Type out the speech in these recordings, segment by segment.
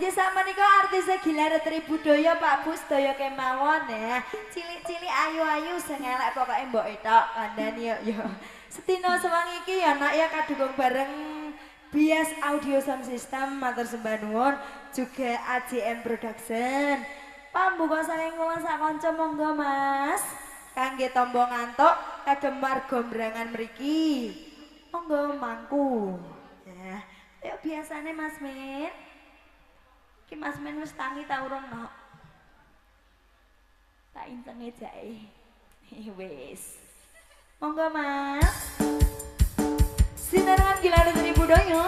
Nggih sakmenika artis Gilar Tribudaya Pak Bus daya kemawon ya. Cilik-cilik ayu-ayu sing elek pokoke mbok etok kandhani yo. Setino sewangi iki ya nak ya kadukung bareng Bias Audio Sound System matur sembah nuwun juga AJM Production. Pambuka saking kula sak kanca monggo Mas. Kangge tombo ngantuk kagem marga mbrangan mriki. Monggo mangku. Ya, ayo biasane Mas Min. Ki Mas Men wis tangi ta urung no? Tak intenge jae. Wis. Monggo Mas. Sinarengan Gilar Tribudaya.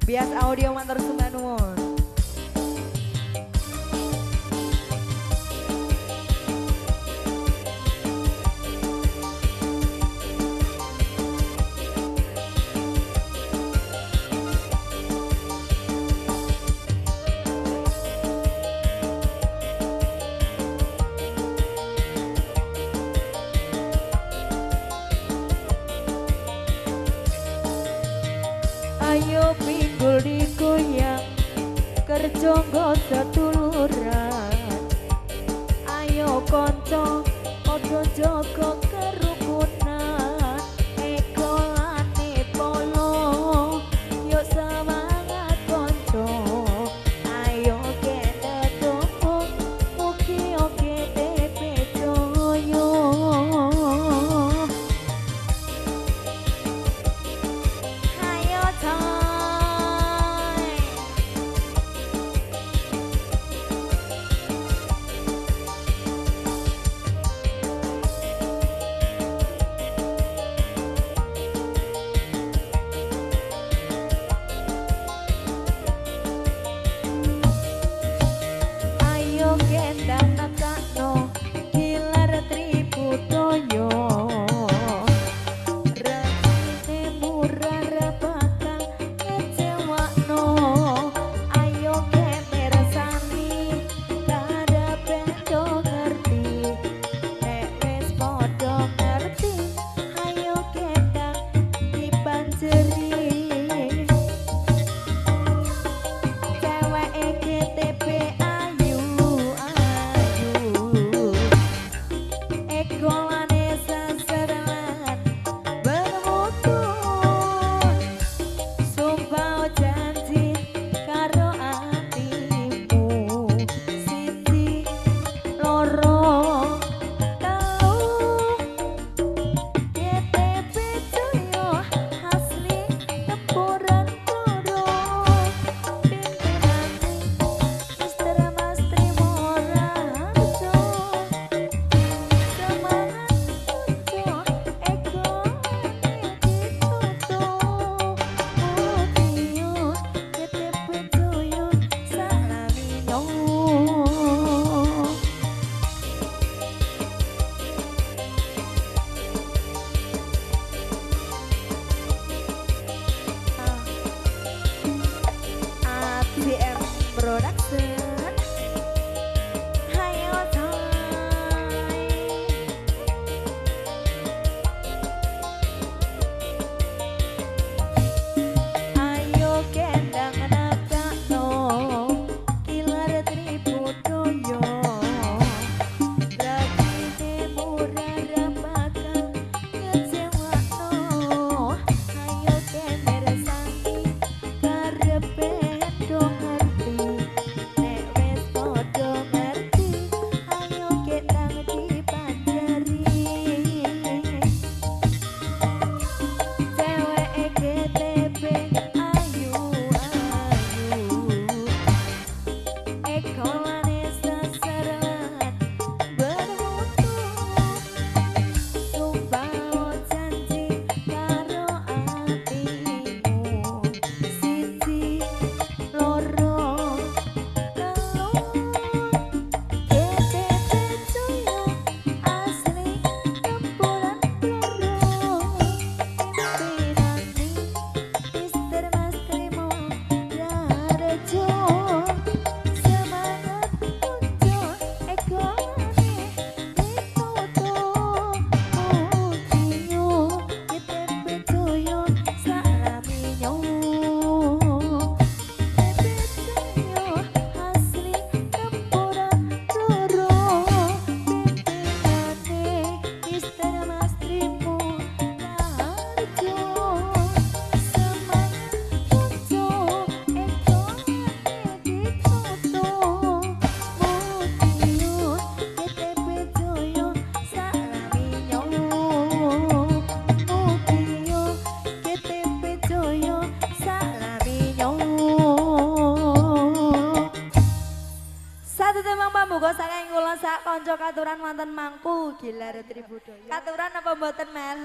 Bias Audio matur sembah nuwun. Ayo pinggul digoyang kerja nggo seduluran. Ayo kanca padha jaga kerukunan. Eko lane polo yo semangat kanca. Ayo kene tumpuk mugi oke tepe joyo. kula katuran wonten Mangku Gilar Tribudaya. Katuran apa mboten Mel?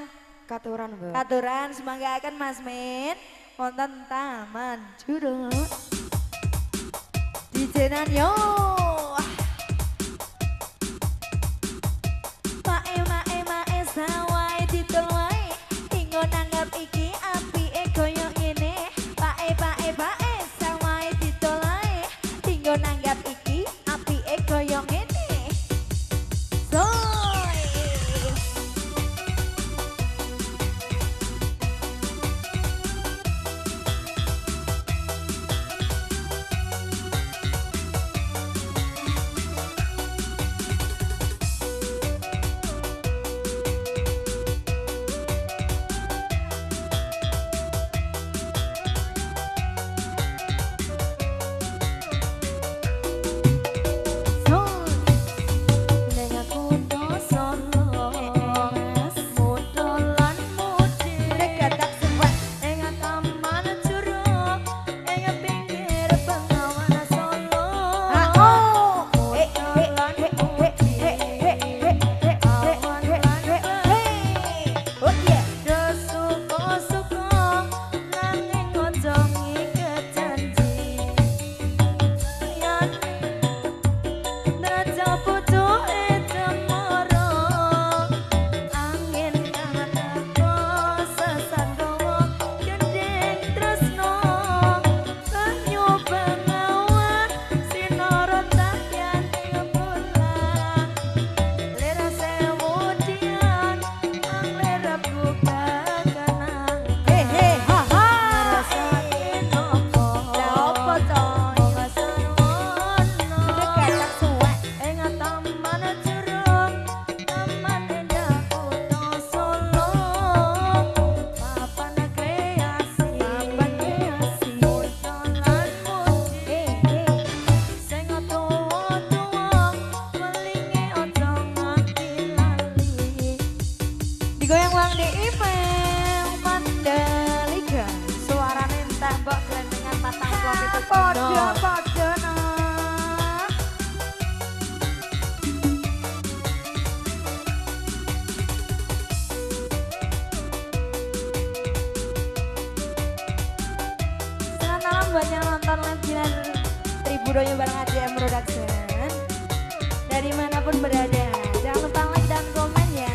Katuran, Mbak. Katuran semanggaken Mas Min wonten Taman Juruk. Dijenan yo. Mae sawai ditolai tinggo nanggap iki apike koyo ngene. Pae sawai ditolai tinggo nanggap iki apike koyo ngene. Soy. Digoyang wang di email Mandalika. Suarane entah mbok gelendengan patang wong itu padha nah. Selamat malam buat yang nonton live Gilar Tribudaya bareng ADM Production. Dari manapun berada, jangan lupa like dan komen ya.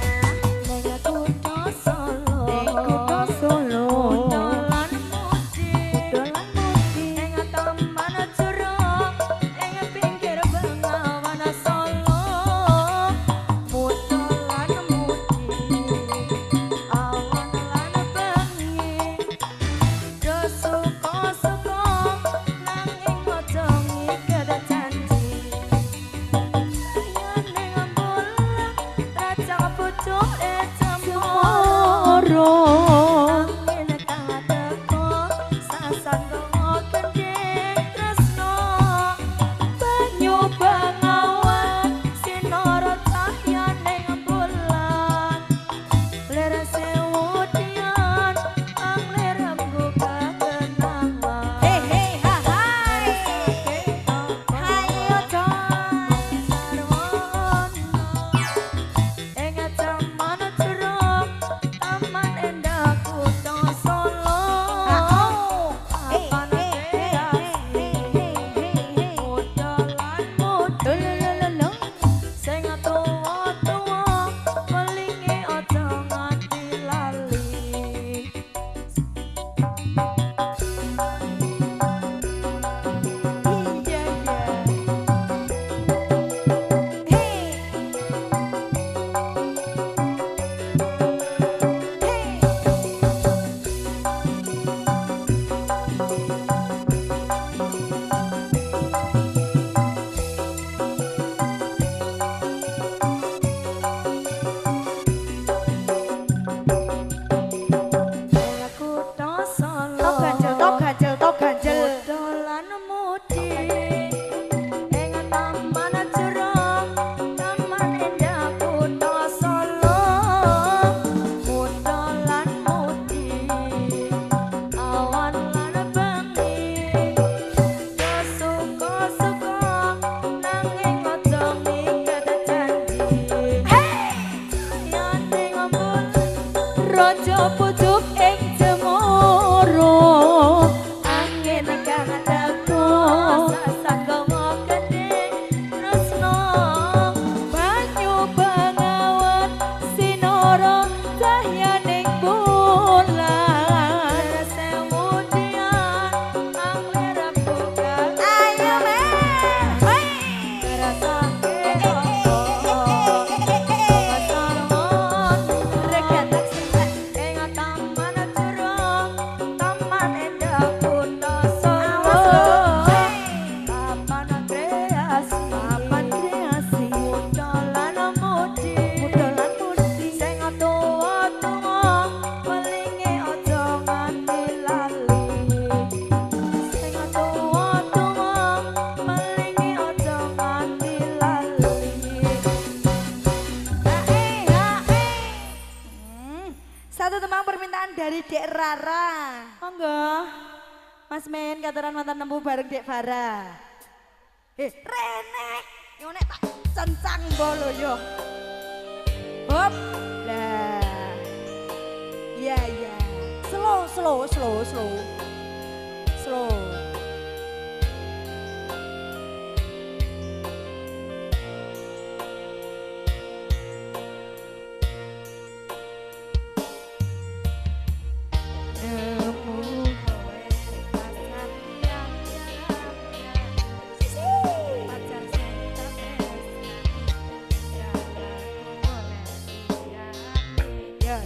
Monggo. Mas Men kataran mantan nempu bareng Dek Farah. Rene, yo nek tak cencang bolo yo. Hop. Lah. Iya iya. Slow.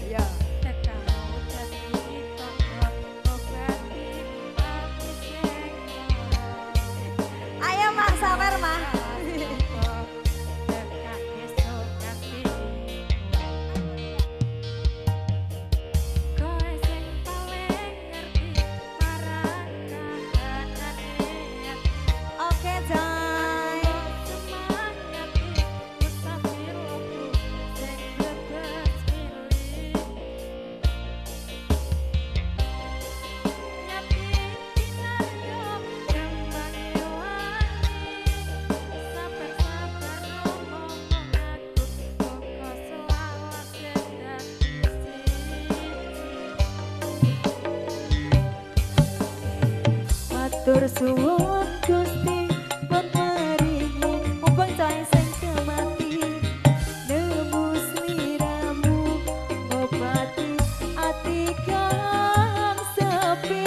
Ya. Ayo Mak sabar Mak. Oke Joy. Matur suwun Gusti pun maringi mumpung coy sing kemati nemu sliramu ngobati ati kang sepi.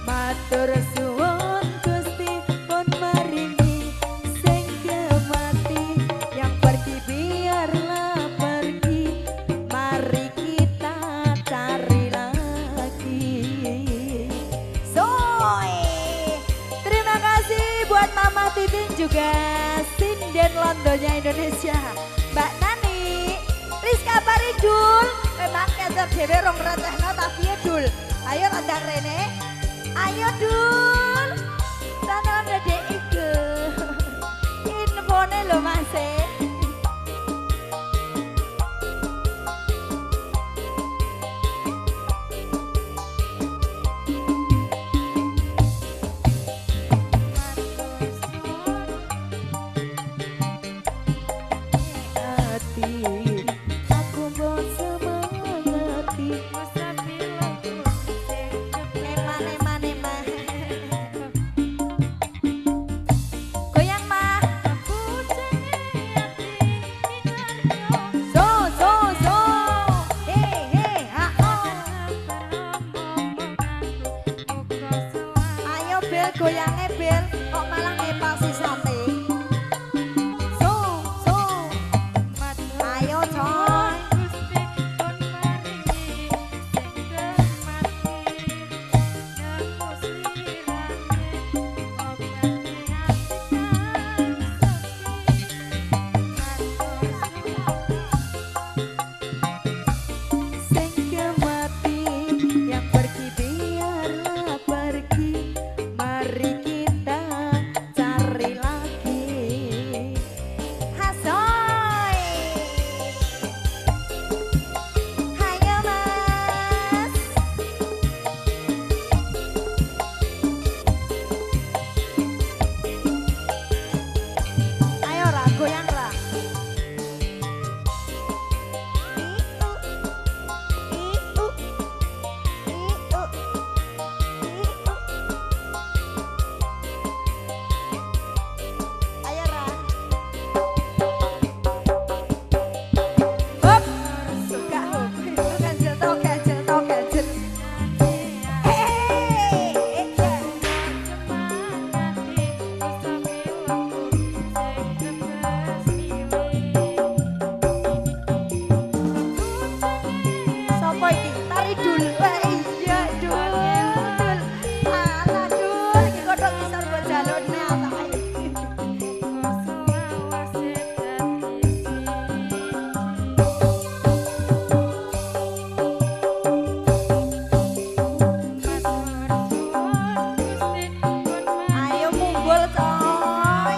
Matur suwun Gusti pun maringi sing kemati yang pergi biarlah pergi mari kita cari lagi. Terima kasih buat Mama Titin juga Sinden Londonya Indonesia, Mbak Nani, Rizka Paridul, memang kejar dewe rong recehno tapi ya Dul. Ayo landang Rene, ayo Dul, sana ada dek ike, infone lo Mas. Aku mau semangati Goyang Mak. So. Hey, ha oh. Ayo Bel goyange Bel, kok malah ngepasi sate. So. Ayo coy. sing kemati yang pergi biarlah pergi mari kita cari lagi. Hasoy. Hayo Mas. Ayo Ra, goyang Ra. Iu. Ayo Ra. Hop. Suka hop. Ganjel tau ganjel. Sopo iki? Tari Dul. Wah iya Dul. Alah Dul, iki kodhok ngisor mbok jalukne atake. Ayo mumbul coy.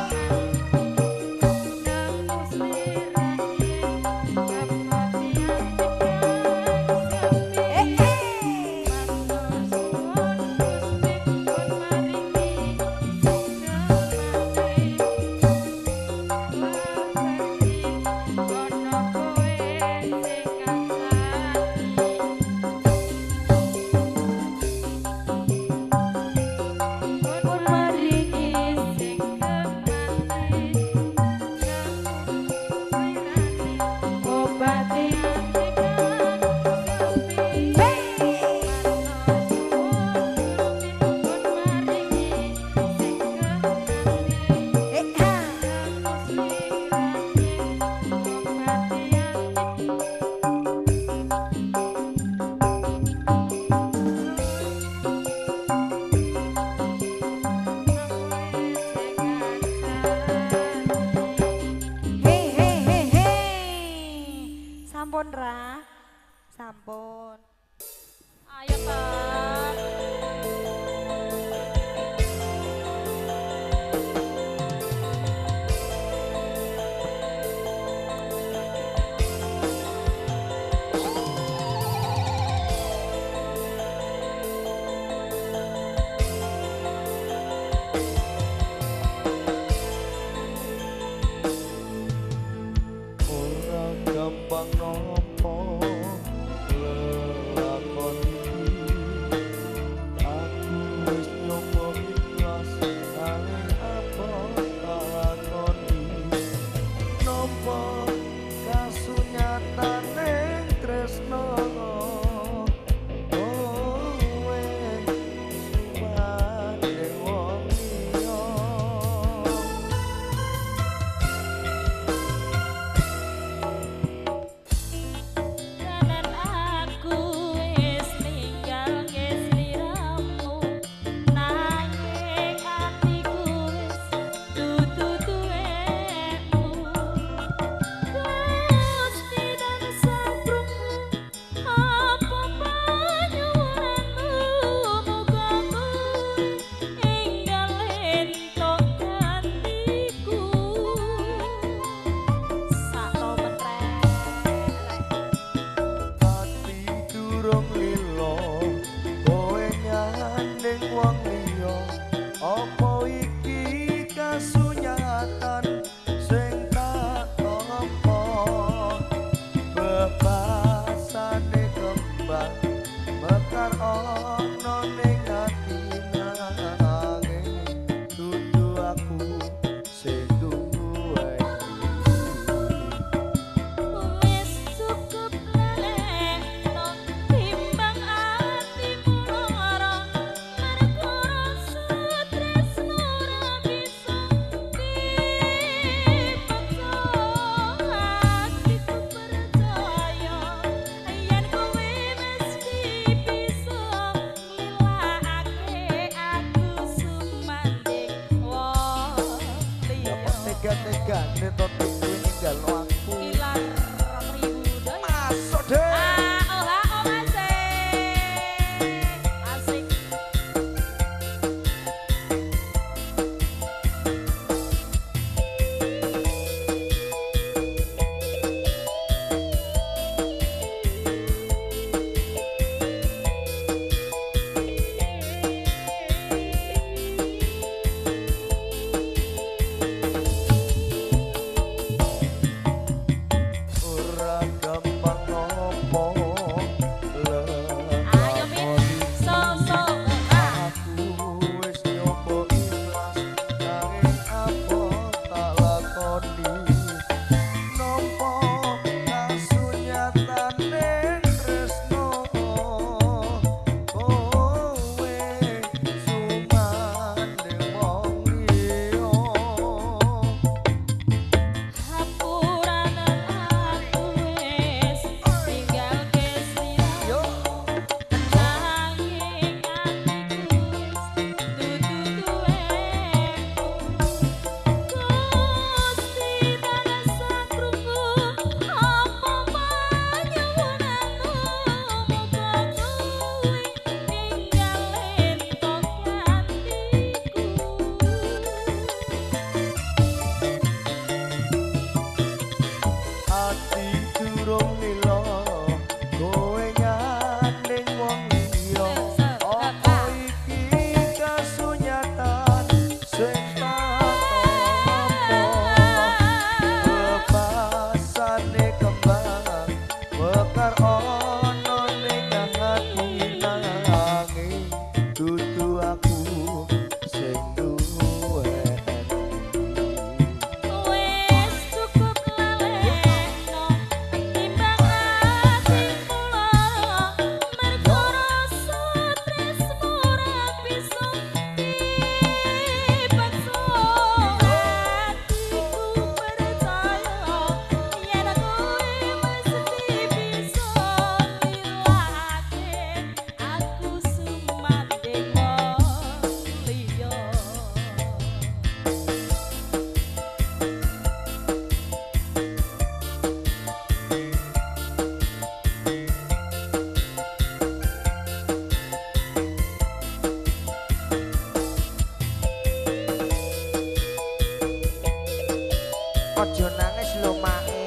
Ojo nangis lho mae.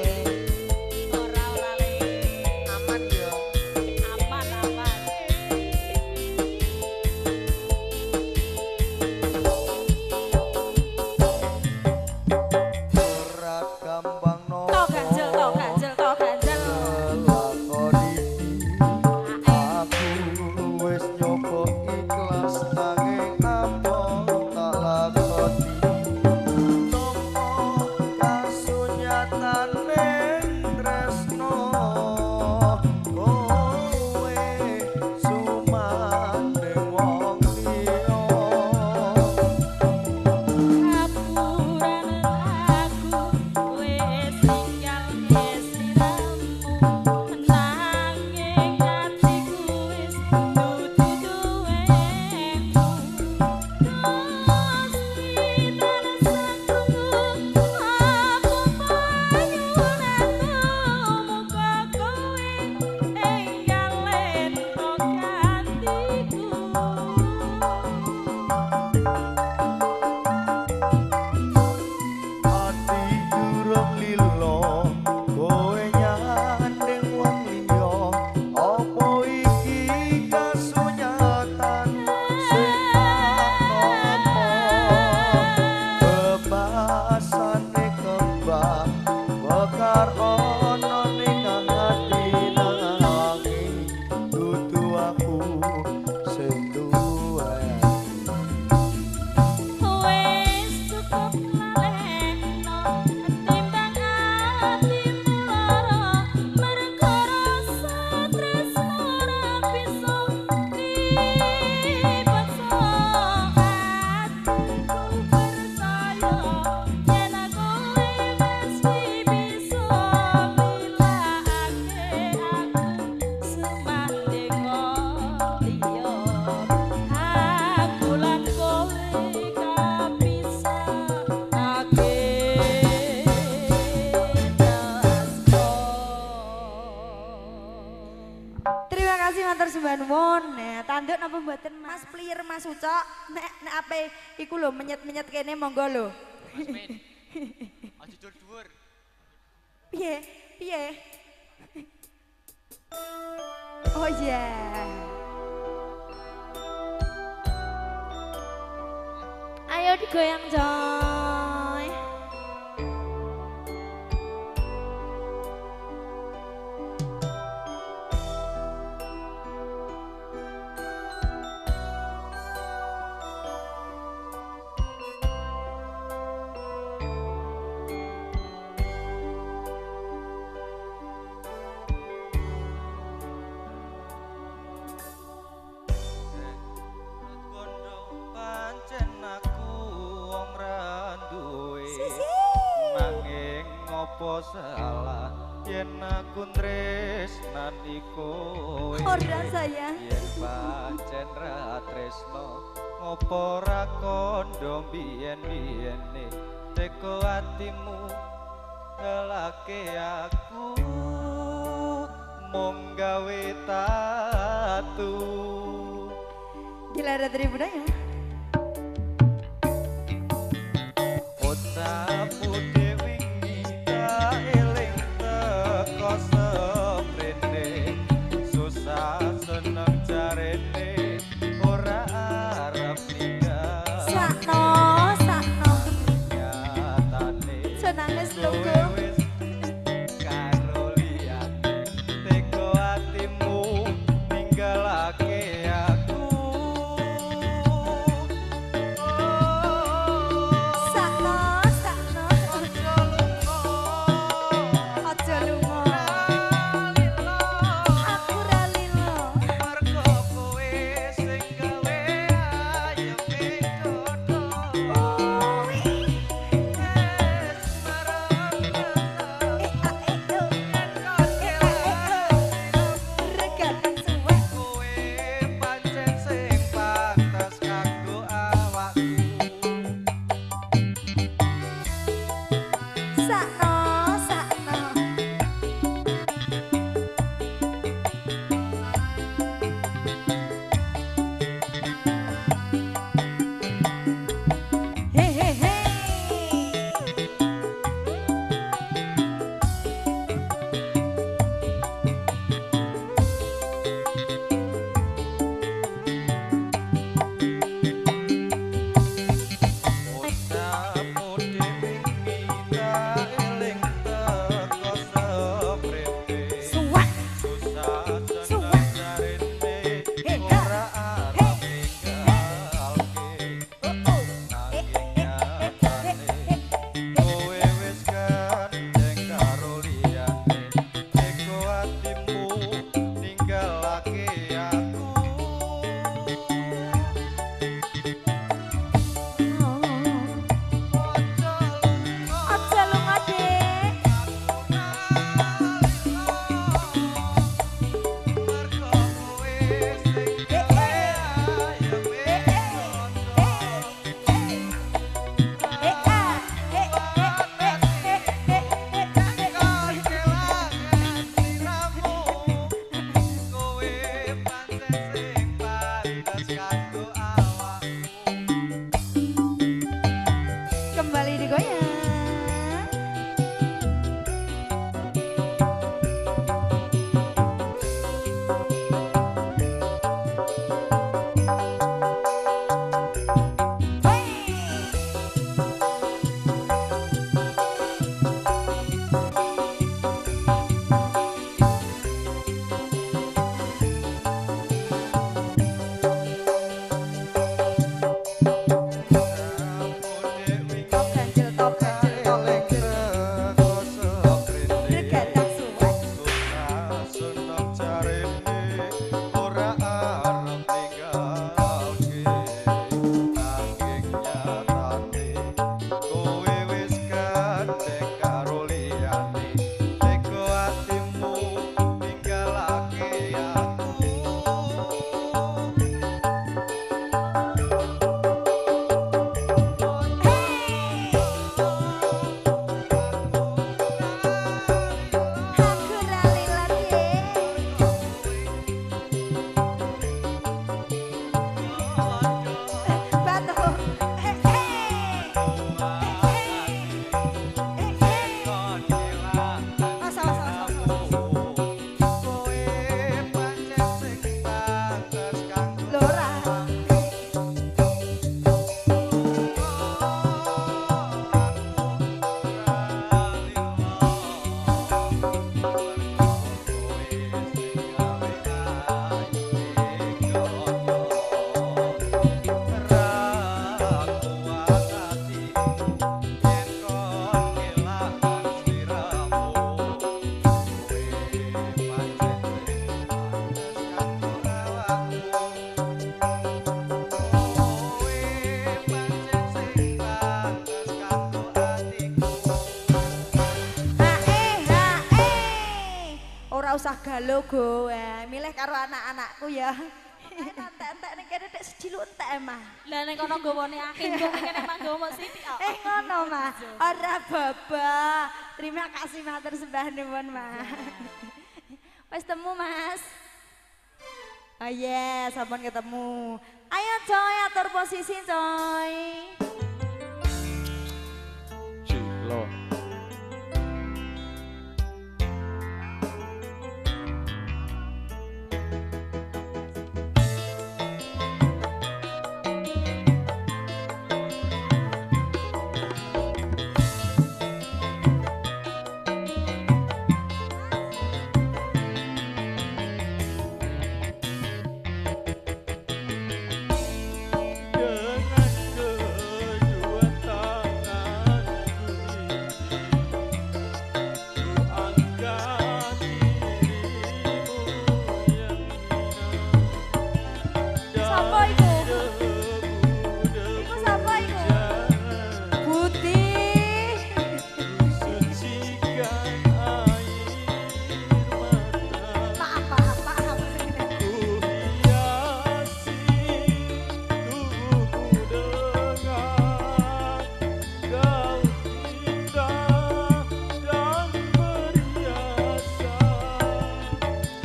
Ora le. Aman yo. Aman aman. Ora gampang no. To ganjel to ganjel to ganjel. Lakoni aku wis nyoba ikhlas nanging amon tak lakoni. Nopo kasunyatane tresno kowe sumandeng wong liya. Apuran aku wis tinggal sliramu nanging atiku wis dudu duwemu Gusti tansah aku panyuwunanku muga kowe enggal lento gantiku Ati durung lilo kowe nyandeng wong liya apa iki kasunyatan sing tak bebasane kembang bekar ana ning ati nanging dudu aku sing duwe. Wes cukup laleno timbang atimu lara mergo rasa tresno ora bisa dipaksa hatiku percaya yen aku mesti bisa milahake aku semanding liya aku lan kowe kapisahake Terima kasih matur sembah nuwun. Nah, tanduk napa mboten Mas Plier Mas Ucok? Nek ape iku lho menyet-menyet kene monggo lho. Mas Min. Aja dur-dur. Piye? Piye? Oh iya. Ayo digoyang coy. Kondo pancen aku wong randuwe nanging ngopo salah yen aku tresnani kowe Ora sayang. yen pancen ra tresno ngopo ra kondo biyen-biyene teko atimu ngelake aku mung gawe tatu. Dilara dari budaya. Otamu dewi kita eling teko seprene susah seneng jarene ora arep ninggal Sakno, sakno. nyatane Senangis kowe lungguh. wis karo liyane teko atimu ninggalake aku. Sakno, sakno. halo go. Milih karo anak-anakku ya. Entek-entek ning kene tek sejiluk entek mah. Lah nek kono gowone akeh kok kene manggo mok sithik kok. Ngono mah. Ora baba. Terima kasih matur sembah nuwun mah. Wis temu Mas. Oh yes, sampun ketemu. Ayo coy, atur posisi coy. Cilo. Dengan kedua tanganku ini ku angkat dirimu yang hina Sapa iku? debu-debu Iku sapa iku? jalan. Putih. Sucikan air mata Maaf, maaf, maaf. ku hiasi tubuhku dengan gaun indah dan perhiasan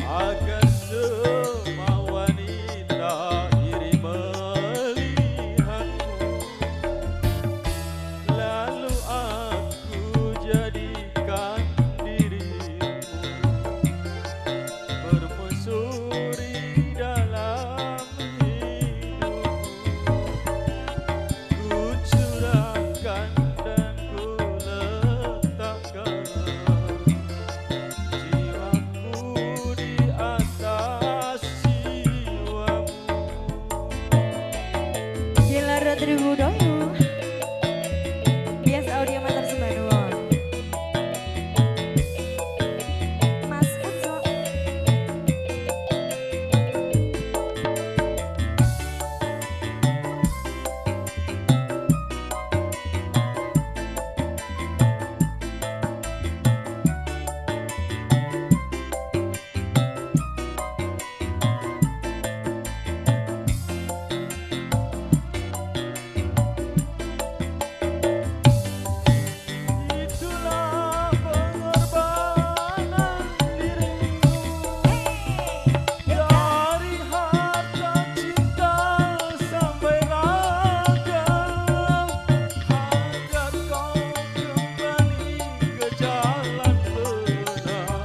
agar semua wanita iri melihatmu. Lalu aku jadikan dirimu permaisuri dalam hidupku. Ku curahkan dan ku letakkan jiwaku di atas jiwamu. Gila Rodri Budoyo. Bias audio matur sembah nuwun. Mas Uco. Itulah pengorbanan dirimu dari harta cinta sampai ragam agar kau kembali ke jalan benar,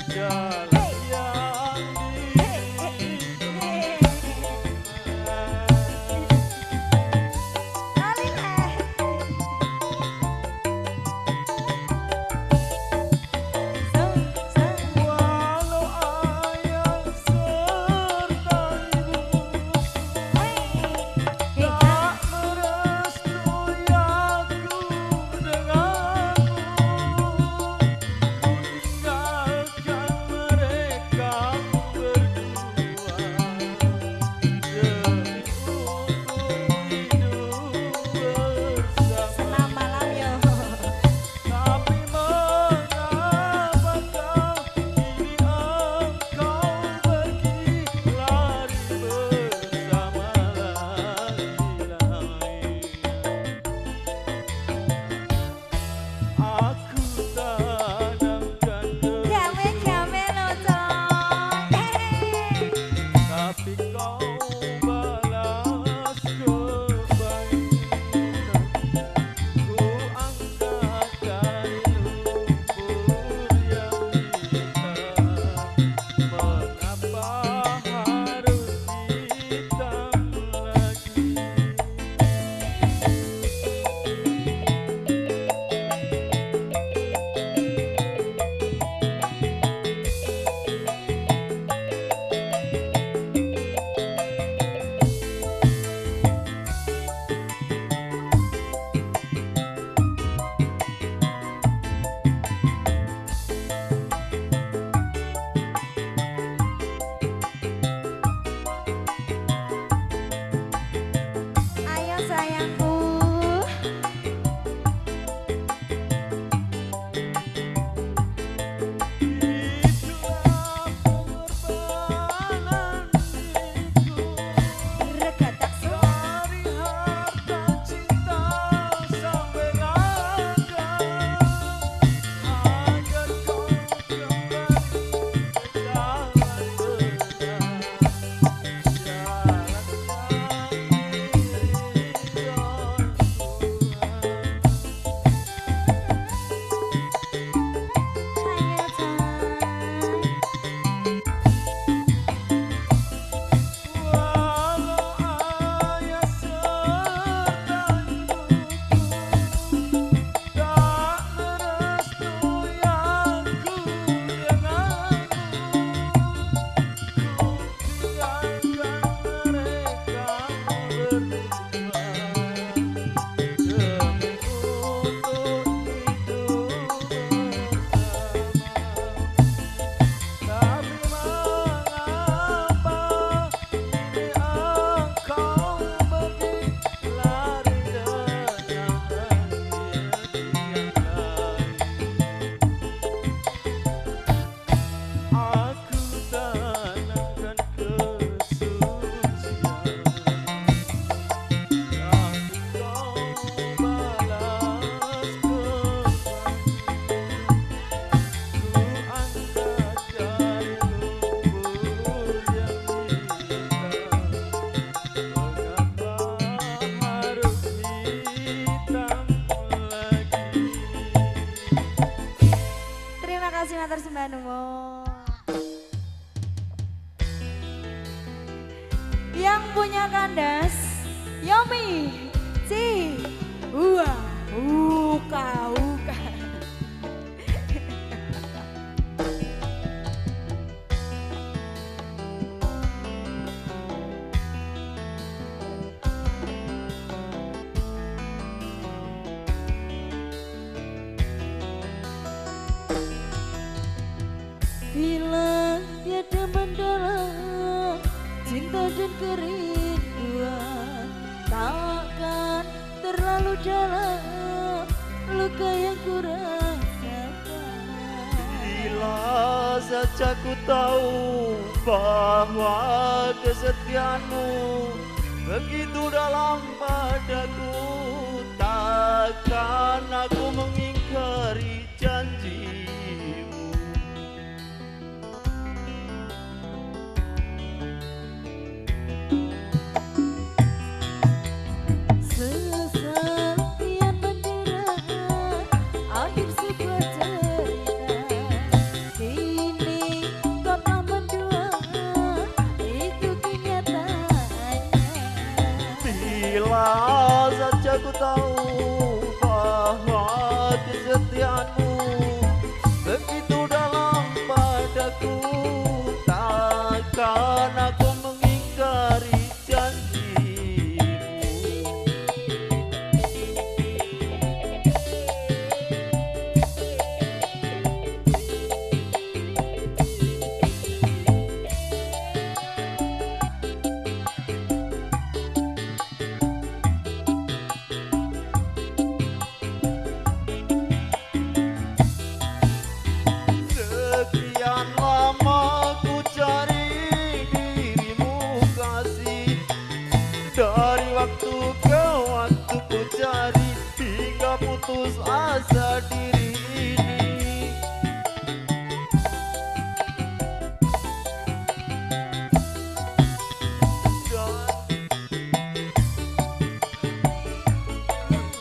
jalan yang walau ayah serta ibu tak merestui aku denganmu, ku tinggalkan mereka berdua demi untuk hidup bersama. Senam malam yo. Tapi mengapa kau kini engkau pergi lari bersama laki-laki? Aku tanamkan Gawe-gawe lo coy. tapi kau balas kebaikan. Ku angkat dari lumpur yang hitam. Mengapa harus hitam lagi? Yang punya kandas Yomi Si Uka Uka. Bila tiada mendalam cinta dan kerinduan, takkan terlalu dalam luka yang ku rasakan. Bila saja ku tahu bahwa kesetiaanmu begitu dalam padaku, takkan aku mengingkari janjimu. Sesaat mendera akhir sebuah cerita, kini kata mendua itu kenyataannya. Bila saja ku tahu bahwa kesetiaanmu begitu dalam padaku, takkan aku mengingkari janjimu. Sekian lama ku cari dirimu kasih, dari waktu ke waktu ku cari hingga putus asa diri ini.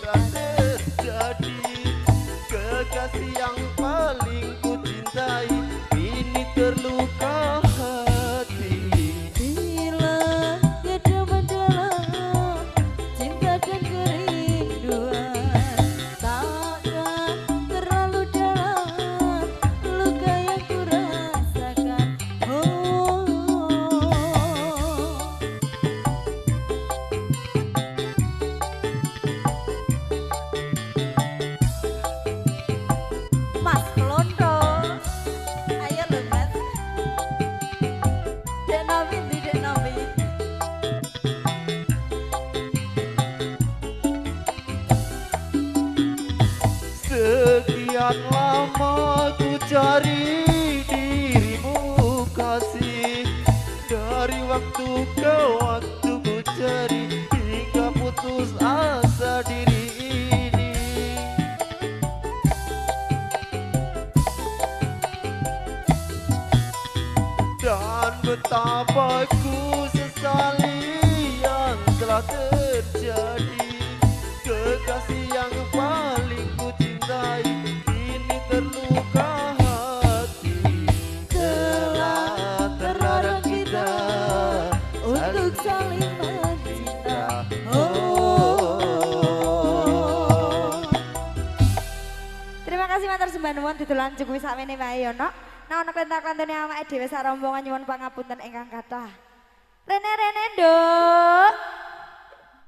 Dan terjadi kekasih yang paling ku cintai ini terluka hati. Bila tiada mendalam cinta dan kerinduan, takkan terlalu dalam luka yang ku rasakan. Oh. Mas Londo, ayo lo mas. Dek Novi, Dek Novi. Sekian lama ku cari dirimu kasih, dari waktu ke waktu ku cari hingga putus asa diri ini. Dan betapa ku sesali yang telah terjadi, kekasih yang paling ku cintai ini terluka hati. Telah terlarang kita Untuk saling mencinta. Terima kasih matur sembah nuwun ditulan cukup sakmene wae ya nok. Nah ana kentak-kentene awake dhewe sak rombongan nyuwun pangapunten ingkang kathah. Rene do.